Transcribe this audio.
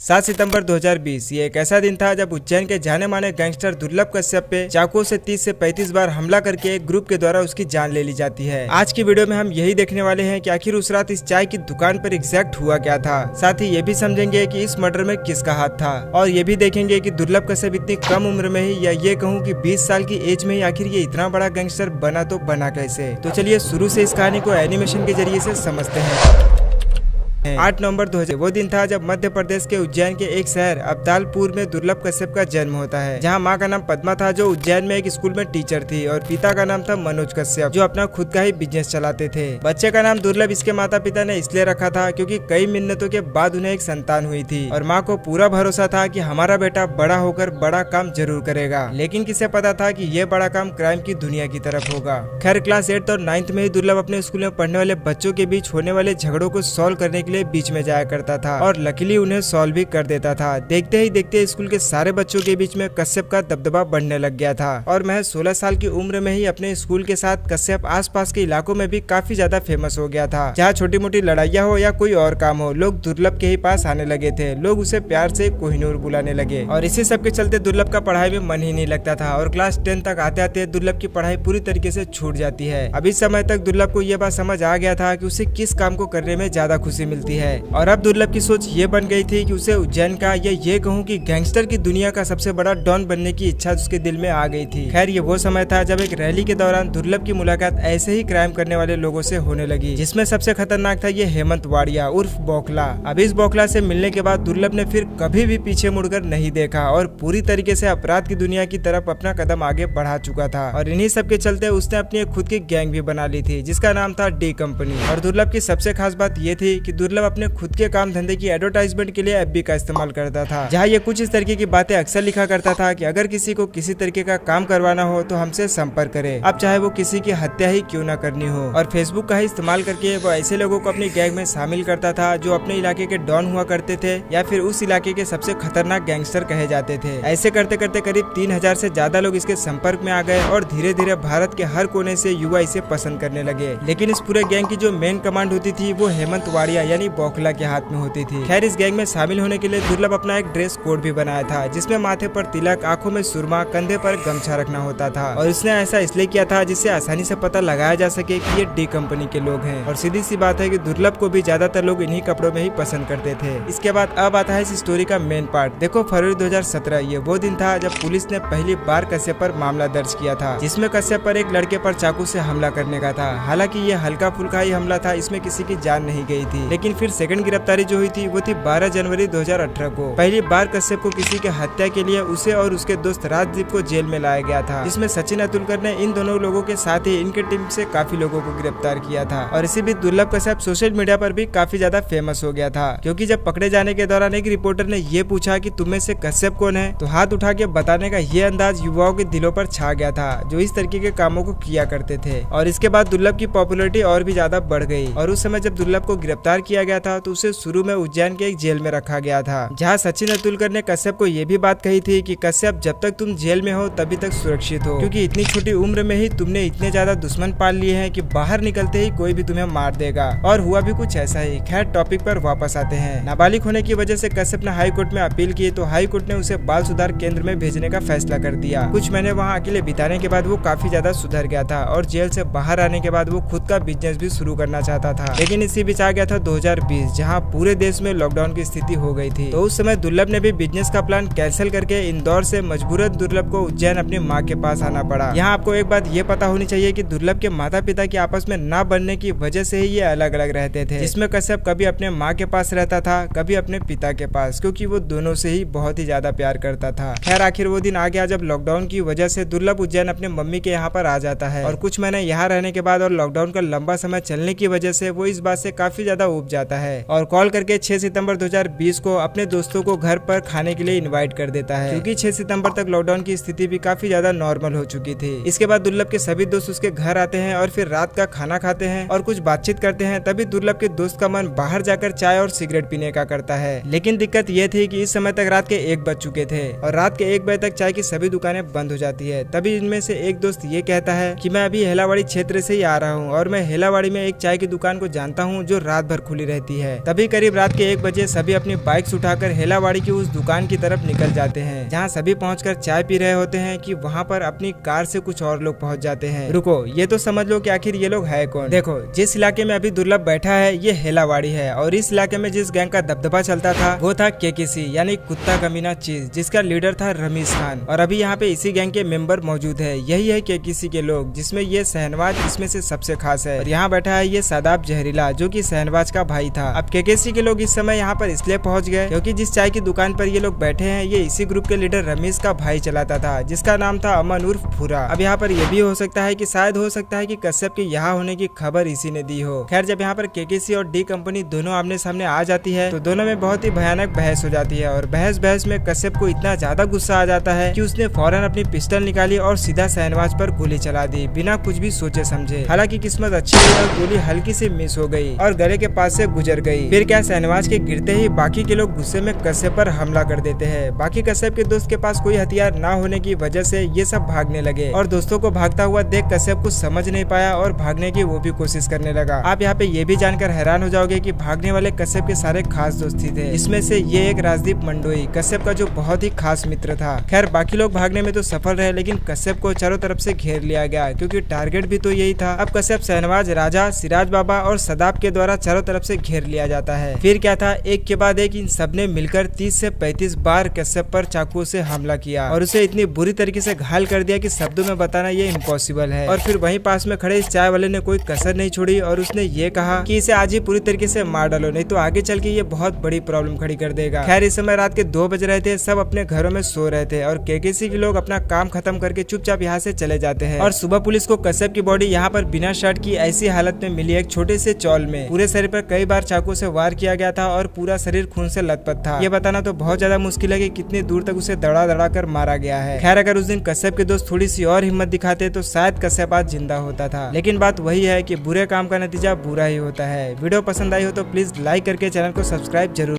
7 सितंबर 2020 ये एक ऐसा दिन था जब उज्जैन के जाने माने गैंगस्टर दुर्लभ कश्यप पे चाकू से 30 से 35 बार हमला करके एक ग्रुप के द्वारा उसकी जान ले ली जाती है। आज की वीडियो में हम यही देखने वाले हैं कि आखिर उस रात इस चाय की दुकान पर एग्जैक्ट हुआ क्या था। साथ ही ये भी समझेंगे कि इस मर्डर में किसका हाथ था और ये भी देखेंगे कि दुर्लभ कश्यप इतनी कम उम्र में ही या ये कहूँ कि 20 साल की एज में ही आखिर ये इतना बड़ा गैंगस्टर बना तो बना कैसे। तो चलिए शुरू से इस कहानी को एनिमेशन के जरिए से समझते हैं। 8 नवंबर 2000 वो दिन था जब मध्य प्रदेश के उज्जैन के एक शहर अब्दालपुर में दुर्लभ कश्यप का जन्म होता है, जहां मां का नाम पद्मा था जो उज्जैन में एक स्कूल में टीचर थी और पिता का नाम था मनोज कश्यप जो अपना खुद का ही बिजनेस चलाते थे। बच्चे का नाम दुर्लभ इसके माता पिता ने इसलिए रखा था क्योंकि कई मिन्नतों के बाद उन्हें एक संतान हुई थी और माँ को पूरा भरोसा था कि हमारा बेटा बड़ा होकर बड़ा काम जरूर करेगा। लेकिन किसे पता था कि ये बड़ा काम क्राइम की दुनिया की तरफ होगा। खैर क्लास 8 और 9th में ही दुर्लभ अपने स्कूल में पढ़ने वाले बच्चों के बीच होने वाले झगड़ों को सॉल्व करने के लिए बीच में जाया करता था और लकीली उन्हें सॉल्व भी कर देता था। देखते ही देखते स्कूल के सारे बच्चों के बीच में कश्यप का दबदबा बढ़ने लग गया था और महज 16 साल की उम्र में ही अपने स्कूल के साथ कश्यप आसपास के इलाकों में भी काफी ज्यादा फेमस हो गया था। जहाँ छोटी मोटी लड़ाइयाँ हो या कोई और काम हो, लोग दुर्लभ के ही पास आने लगे थे। लोग उसे प्यार से कोहिनूर बुलाने लगे और इसी सब के चलते दुर्लभ का पढ़ाई में मन ही नहीं लगता था और क्लास 10 तक आते आते दुर्लभ की पढ़ाई पूरी तरीके से छूट जाती है। अब इस समय तक दुर्लभ को यह बात समझ आ गया था कि उसे किस काम को करने में ज्यादा खुशी मिलती है और अब दुर्लभ की सोच ये बन गई थी कि उसे उज्जैन का या ये कहूँ कि गैंगस्टर की दुनिया का सबसे बड़ा डॉन बनने की इच्छा उसके दिल में आ गई थी। खैर ये वो समय था जब एक रैली के दौरान दुर्लभ की मुलाकात ऐसे ही क्राइम करने वाले लोगों से होने लगी, जिसमें सबसे खतरनाक था ये हेमंत वाड़िया उर्फ बौखला। अब इस बौखला से मिलने के बाद दुर्लभ ने फिर कभी भी पीछे मुड़कर नहीं देखा और पूरी तरीके से अपराध की दुनिया की तरफ अपना कदम आगे बढ़ा चुका था और इन्हीं सब के चलते उसने अपनी एक खुद की गैंग भी बना ली थी जिसका नाम था डी कंपनी। और दुर्लभ की सबसे खास बात ये थी कि दुर्लभ अपने खुद के काम धंधे की एडवर्टाइजमेंट के लिए एफबी का इस्तेमाल करता था, जहाँ ये कुछ इस तरीके की बातें अक्सर लिखा करता था कि अगर किसी को किसी तरीके का काम करवाना हो तो हमसे संपर्क करे, अब चाहे वो किसी की हत्या ही क्यों न करनी हो। और फेसबुक का ही इस्तेमाल करके वो ऐसे लोगों को अपनी गैंग में शामिल करता था जो अपने इलाके के डॉन हुआ करते थे या फिर उस इलाके के सबसे खतरनाक गैंगस्टर कहे जाते थे। ऐसे करते करते करीब 3000 से ज्यादा लोग इसके संपर्क में आ गए और धीरे धीरे भारत के हर कोने से युवा इसे पसंद करने लगे। लेकिन इस पूरे गैंग की जो मेन कमांड होती थी वो हेमंत वाड़िया यानी बौखला के हाथ में होती थी। खैर इस गैंग में शामिल होने के लिए दुर्लभ अपना एक ड्रेस कोड भी बनाया था जिसमें माथे पर तिलक, आंखों में सुरमा, कंधे पर गमछा रखना होता था और इसने ऐसा इसलिए किया था जिससे आसानी से पता लगाया जा सके कि ये डी कंपनी के लोग हैं। और सीधी सी बात है कि दुर्लभ को भी ज्यादातर लोग इन्हीं कपड़ों में ही पसंद करते थे। इसके बाद अब आता है इस स्टोरी का मेन पार्ट। देखो फरवरी 2017 ये वो दिन था जब पुलिस ने पहली बार कश्यप पर मामला दर्ज किया था, जिसमें कश्यप पर एक लड़के पर चाकू से हमला करने का था। हालांकि ये हल्का फुल्का ही हमला था, इसमें किसी की जान नहीं गई थी। लेकिन फिर सेकंड गिरफ्तारी जो हुई थी वो थी 12 जनवरी 2018 को। पहली बार कश्यप को किसी के हत्या के लिए उसे और उसके दोस्त राजदीप को जेल में लाया गया था, जिसमें सचिन अतुलकर ने इन दोनों लोगों के साथ ही इनके टीम से काफी लोगों को गिरफ्तार किया था। और इसी बीच दुर्लभ कश्यप सोशल मीडिया पर भी काफी ज्यादा फेमस हो गया था, क्योंकि जब पकड़े जाने के दौरान एक रिपोर्टर ने ये पूछा कि तुम में से कश्यप कौन है, तो हाथ उठा के बताने का ये अंदाज युवाओं के दिलों पर छा गया था जो इस तरीके के कामों को किया करते थे। और इसके बाद दुर्लभ की पॉपुलैरिटी और भी ज्यादा बढ़ गई और उस समय जब दुर्लभ को गिरफ्तार किया गया था तो उसे शुरू में उज्जैन के एक जेल में रखा गया था, जहाँ सचिन अतुलकर ने कश्यप को ये भी बात कही थी कि कश्यप जब तक तुम जेल में हो तभी तक सुरक्षित हो, क्योंकि इतनी छोटी उम्र में ही तुमने इतने ज्यादा दुश्मन पाल लिए हैं कि बाहर निकलते ही कोई भी तुम्हें मार देगा। और हुआ भी कुछ ऐसा ही। खैर टॉपिक पर वापस आते हैं। नाबालिग होने की वजह से कश्यप ने हाई कोर्ट में अपील की तो हाई कोर्ट ने उसे बाल सुधार केंद्र में भेजने का फैसला कर दिया। कुछ महीने वहाँ अकेले बिताने के बाद वो काफी ज्यादा सुधर गया था और जेल से बाहर आने के बाद वो खुद का बिजनेस भी शुरू करना चाहता था। लेकिन इसी बीच आ गया था 2020, जहाँ पूरे देश में लॉकडाउन की स्थिति हो गई थी। तो उस समय दुर्लभ ने भी बिजनेस का प्लान कैंसिल करके इंदौर से मजबूरन दुर्लभ को उज्जैन अपनी माँ के पास आना पड़ा। यहाँ आपको एक बात ये पता होनी चाहिए कि दुर्लभ के माता पिता के आपस में ना बनने की वजह से ही ये अलग अलग रहते थे, जिसमें कश्यप कभी अपने माँ के पास रहता था, कभी अपने पिता के पास, क्योंकि वो दोनों से ही बहुत ही ज्यादा प्यार करता था। खैर आखिर वो दिन आ गया जब लॉकडाउन की वजह से दुर्लभ उज्जैन अपने मम्मी के यहाँ पर आ जाता है और कुछ महीने यहाँ रहने के बाद और लॉकडाउन का लंबा समय चलने की वजह से वो इस बात से काफी ज्यादा ऊब जाता है और कॉल करके 6 सितंबर 2020 को अपने दोस्तों को घर पर खाने के लिए इनवाइट कर देता है, क्योंकि 6 सितंबर तक लॉकडाउन की स्थिति भी काफी ज्यादा नॉर्मल हो चुकी थी। इसके बाद दुर्लभ के सभी दोस्त उसके घर आते हैं और फिर रात का खाना खाते हैं और कुछ बातचीत करते हैं। तभी दुर्लभ के दोस्त का मन बाहर जाकर चाय और सिगरेट पीने का करता है। लेकिन दिक्कत ये थी कि इस समय तक रात के 1 बज चुके थे और रात के 1 बजे तक चाय की सभी दुकानें बंद हो जाती है। तभी इनमें से एक दोस्त ये कहता है कि मैं अभी हेलावाड़ी क्षेत्र से ही आ रहा हूँ और मैं हेलावाड़ी में एक चाय की दुकान को जानता हूँ जो रात भर खुली रहती है। तभी करीब रात के 1 बजे सभी अपनी बाइक्स उठाकर हेलावाड़ी की उस दुकान की तरफ निकल जाते हैं, जहाँ सभी पहुंचकर चाय पी रहे होते हैं कि वहाँ पर अपनी कार से कुछ और लोग पहुंच जाते हैं। रुको, ये तो समझ लो कि आखिर ये लोग है कौन। देखो, जिस इलाके में अभी दुर्लभ बैठा है ये हेलावाड़ी है, और इस इलाके में जिस गैंग का दबदबा चलता था वो था केकेसी यानी कुत्ता कमीना चीज, जिसका लीडर था रमीज खान। और अभी यहाँ पे इसी गैंग के मेंबर मौजूद है। यही है केकेसी के लोग, जिसमें ये शहनवाज इसमें से सबसे खास है। और यहाँ बैठा है ये सादाब जहरीला, जो कि शहनवाज का भाई था। अब केकेसी के लोग इस समय यहाँ पर इसलिए पहुंच गए क्योंकि जिस चाय की दुकान पर ये लोग बैठे हैं ये इसी ग्रुप के लीडर रमीज का भाई चलाता था, जिसका नाम था अमन उर्फ भूरा। अब यहाँ पर यह भी हो सकता है कि शायद हो सकता है कि कश्यप के यहाँ होने की खबर इसी ने दी हो। खैर, जब यहाँ पर केकेसी और डी कंपनी दोनों आमने सामने आ जाती है तो दोनों में बहुत ही भयानक बहस हो जाती है। और बहस में कश्यप को इतना ज्यादा गुस्सा आ जाता है कि उसने फौरन अपनी पिस्टल निकाली और सीधा शहनवाज पर गोली चला दी, बिना कुछ भी सोचे समझे। हालांकि किस्मत अच्छी है और गोली हल्की से मिस हो गई और गले के पास से गुजर गई। फिर क्या, शहनवाज के गिरते ही बाकी के लोग गुस्से में कश्यप पर हमला कर देते हैं। बाकी कश्यप के दोस्त के पास कोई हथियार न होने की वजह से ये सब भागने लगे, और दोस्तों को भागता हुआ देख कश्यप कुछ समझ नहीं पाया और भागने की वो भी कोशिश करने लगा। आप यहाँ पे ये भी जानकर हैरान हो जाओगे कि भागने वाले कश्यप के सारे खास दोस्त ही थे। इसमें से ये एक राजदीप मंडोई, कश्यप का जो बहुत ही खास मित्र था। खैर, बाकी लोग भागने में तो सफल रहे, लेकिन कश्यप को चारों तरफ से घेर लिया गया, क्योंकि टारगेट भी तो यही था। अब कश्यप शहनवाज, राजा, सिराज बाबा और सदाब के द्वारा चारों तरफ से घेर लिया जाता है। फिर क्या था, एक के बाद एक इन सबने मिलकर 30 से 35 बार कश्यप पर चाकू से हमला किया और उसे इतनी बुरी तरीके से घायल कर दिया कि शब्दों में बताना ये इम्पॉसिबल है। और फिर वहीं पास में खड़े इस चाय वाले ने कोई कसर नहीं छोड़ी और उसने ये कहा कि इसे आज ही पूरी तरीके से मार डालो, नहीं तो आगे चल के ये बहुत बड़ी प्रॉब्लम खड़ी कर देगा। खैर, इस समय रात के 2 बज रहे थे, सब अपने घरों में सो रहे थे और केकेसी के लोग अपना काम खत्म करके चुपचाप यहाँ से चले जाते हैं। और सुबह पुलिस को कश्यप की बॉडी यहाँ पर बिना शर्ट की ऐसी हालत में मिली, एक छोटे से चौल में। पूरे शरीर पर कई बार चाकू से वार किया गया था और पूरा शरीर खून से लथपथ था। ये बताना तो बहुत ज्यादा मुश्किल है कि कितनी दूर तक उसे दड़ा दड़ा कर मारा गया है। खैर, अगर उस दिन कश्यप के दोस्त थोड़ी सी और हिम्मत दिखाते तो शायद कश्यप आज जिंदा होता था। लेकिन बात वही है कि बुरे काम का नतीजा बुरा ही होता है। वीडियो पसंद आई हो तो प्लीज लाइक करके चैनल को सब्सक्राइब जरूर